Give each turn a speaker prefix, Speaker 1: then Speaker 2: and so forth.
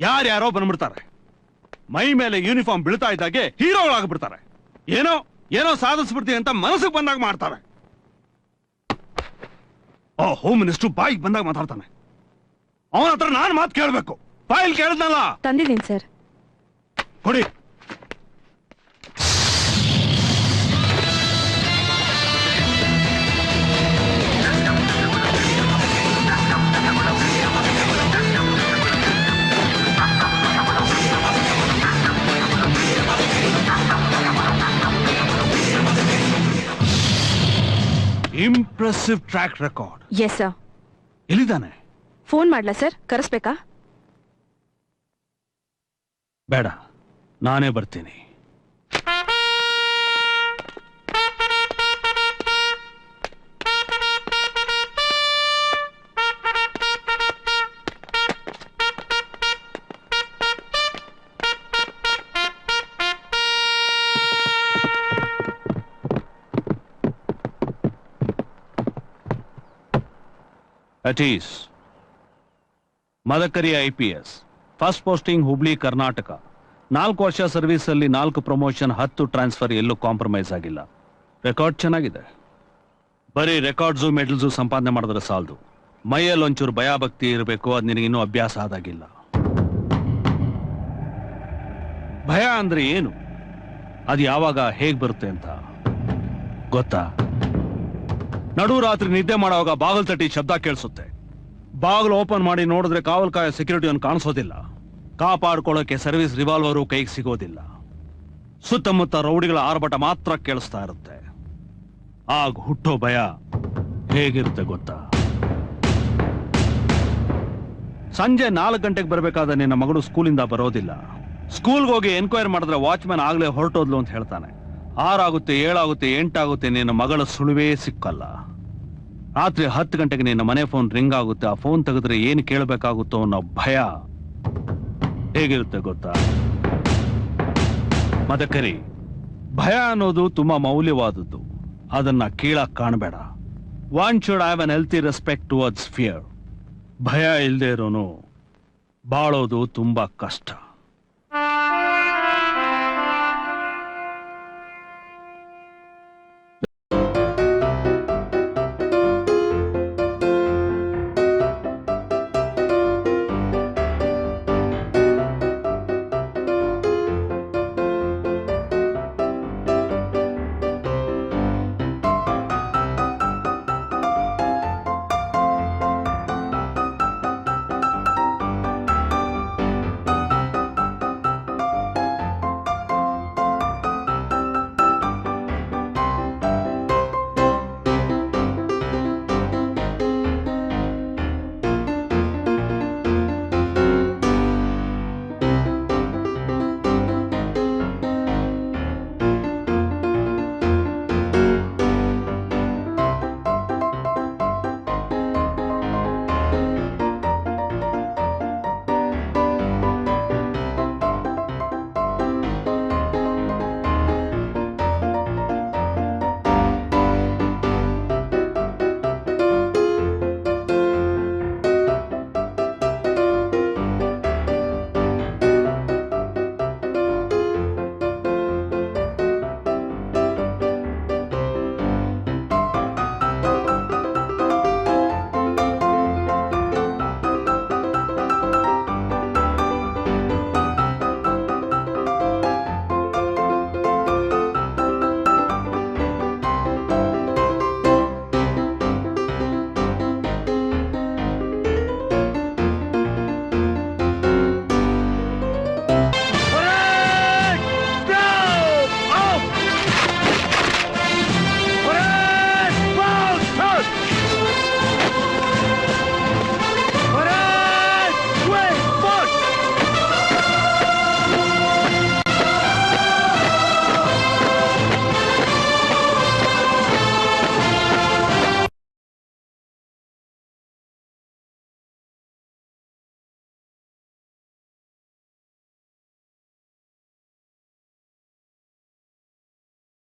Speaker 1: ಯಾರ್ಯಾರೋ ಬಂದ್ಬಿಡ್ತಾರೆ. ಮೈ ಮೇಲೆ ಯೂನಿಫಾರ್ಮ್ ಬೀಳ್ತಾ ಇದ್ದಾಗೆ ಹೀರೋಗಳಾಗ್ಬಿಡ್ತಾರೆ. ಏನೋ ಏನೋ ಸಾಧಿಸ್ಬಿಡ್ತೀವಿ ಅಂತ ಮನಸ್ಸಿಗೆ ಬಂದಾಗ ಮಾಡ್ತಾರೆ. ಹೋಮ್ ಮಿನಿಸ್ಟರ್ ಬಾಯಿಗೆ ಬಂದಾಗ ಮಾತಾಡ್ತಾನೆ. ಅವನ ಹತ್ರ ನಾನು ಮಾತು ಕೇಳಬೇಕು. ಫೈಲ್ ಕೇಳಿದ್ನಲ್ಲ,
Speaker 2: ತಂದಿದ್ದೀನಿ ಸರ್.
Speaker 1: ಕೊಡಿ. Impressive track record.
Speaker 2: Yes sir.
Speaker 1: ಎಲ್ಲಿದ್ದಾನೆ?
Speaker 2: ಫೋನ್ ಮಾಡ್ಲಾ ಸರ್? ಕರೆಸ್ಬೇಕಾ?
Speaker 1: ಬೇಡ, ನಾನೇ ಬರ್ತೀನಿ. ಅಟೀಸ್ Madakari IPS, first posting Hubli Karnataka. 4 ವರ್ಷ ಸರ್ವಿಸ್ ಅಲ್ಲಿ 4 ಪ್ರಮೋಷನ್, 10 ಟ್ರಾನ್ಸ್ಫರ್, ಎಲ್ಲೂ ಕಾಂಪ್ರಮೈಸ್ ಆಗಿಲ್ಲ. ರೆಕಾರ್ಡ್ ಚೆನ್ನಾಗಿದೆ. ಬರೀ ರೆಕಾರ್ಡ್ಸು ಮೆಡಲ್ಸು ಸಂಪಾದನೆ ಮಾಡಿದ್ರೆ ಸಾಲದು. ಮೈಯಲ್ಲಿ ಒಂಚೂರು ಭಯ ಭಕ್ತಿ ಇರಬೇಕು. ಅದು ನಿನಗಿನ್ನೂ ಅಭ್ಯಾಸ ಆದಾಗಿಲ್ಲ. ಭಯ ಅಂದ್ರೆ ಏನು, ಅದು ಯಾವಾಗ ಹೇಗ್ ಬರುತ್ತೆ ಅಂತ ಗೊತ್ತಾ? ನಡು ರಾತ್ರಿ ನಿದ್ದೆ ಮಾಡುವಾಗ ಬಾಗಿಲು ತಟ್ಟಿ ಶಬ್ದ ಕೇಳಿಸುತ್ತೆ. ಬಾಗಿಲು ಓಪನ್ ಮಾಡಿ ನೋಡಿದ್ರೆ ಕಾವಲ್ಕಾಯ ಸೆಕ್ಯೂರಿಟಿಯನ್ನು ಕಾಣಿಸೋದಿಲ್ಲ. ಕಾಪಾಡ್ಕೊಳ್ಳೋಕೆ ಸರ್ವಿಸ್ ರಿವಾಲ್ವರು ಕೈಗೆ ಸಿಗೋದಿಲ್ಲ. ಸುತ್ತಮುತ್ತ ರೌಡಿಗಳ ಆರ್ಭಟ ಮಾತ್ರ ಕೇಳಿಸ್ತಾ ಇರುತ್ತೆ. ಆಗ ಹುಟ್ಟೋ ಭಯ ಹೇಗಿರುತ್ತೆ ಗೊತ್ತಾ? ಸಂಜೆ 4 ಗಂಟೆಗೆ ಬರಬೇಕಾದ ನಿನ್ನ ಮಗಳು ಸ್ಕೂಲಿಂದ ಬರೋದಿಲ್ಲ. ಸ್ಕೂಲ್ಗೆ ಹೋಗಿ ಎನ್ಕ್ವೈರಿ ಮಾಡಿದ್ರೆ ವಾಚ್ಮ್ಯಾನ್ ಆಗ್ಲೇ ಹೊರಟೋದ್ಲು ಅಂತ ಹೇಳ್ತಾನೆ. 6 ಆಗುತ್ತೆ, 7 ಆಗುತ್ತೆ, 8 ಆಗುತ್ತೆ, ನಿನ್ನ ಮಗಳ ಸುಳುವೇ ಸಿಕ್ಕಲ್ಲ. ರಾತ್ರಿ 10 ಗಂಟೆಗೆ ನಿನ್ನ ಮನೆ ಫೋನ್ ರಿಂಗ್ ಆಗುತ್ತೆ. ಆ ಫೋನ್ ತೆಗೆದ್ರೆ ಏನು ಕೇಳಬೇಕಾಗುತ್ತೋ ಅನ್ನೋ ಭಯ ಹೇಗಿರುತ್ತೆ ಗೊತ್ತಾ? ಮದಕರಿ, ಭಯ ಅನ್ನೋದು ತುಂಬಾ ಮೌಲ್ಯವಾದದ್ದು. ಅದನ್ನ ಕೀಳಾಕ್ ಕಾಣಬೇಡ. One should have an healthy respect towards fear. ಭಯ ಇಲ್ಲದೆ ಇರೋನು ಬಾಳೋದು ತುಂಬಾ ಕಷ್ಟ.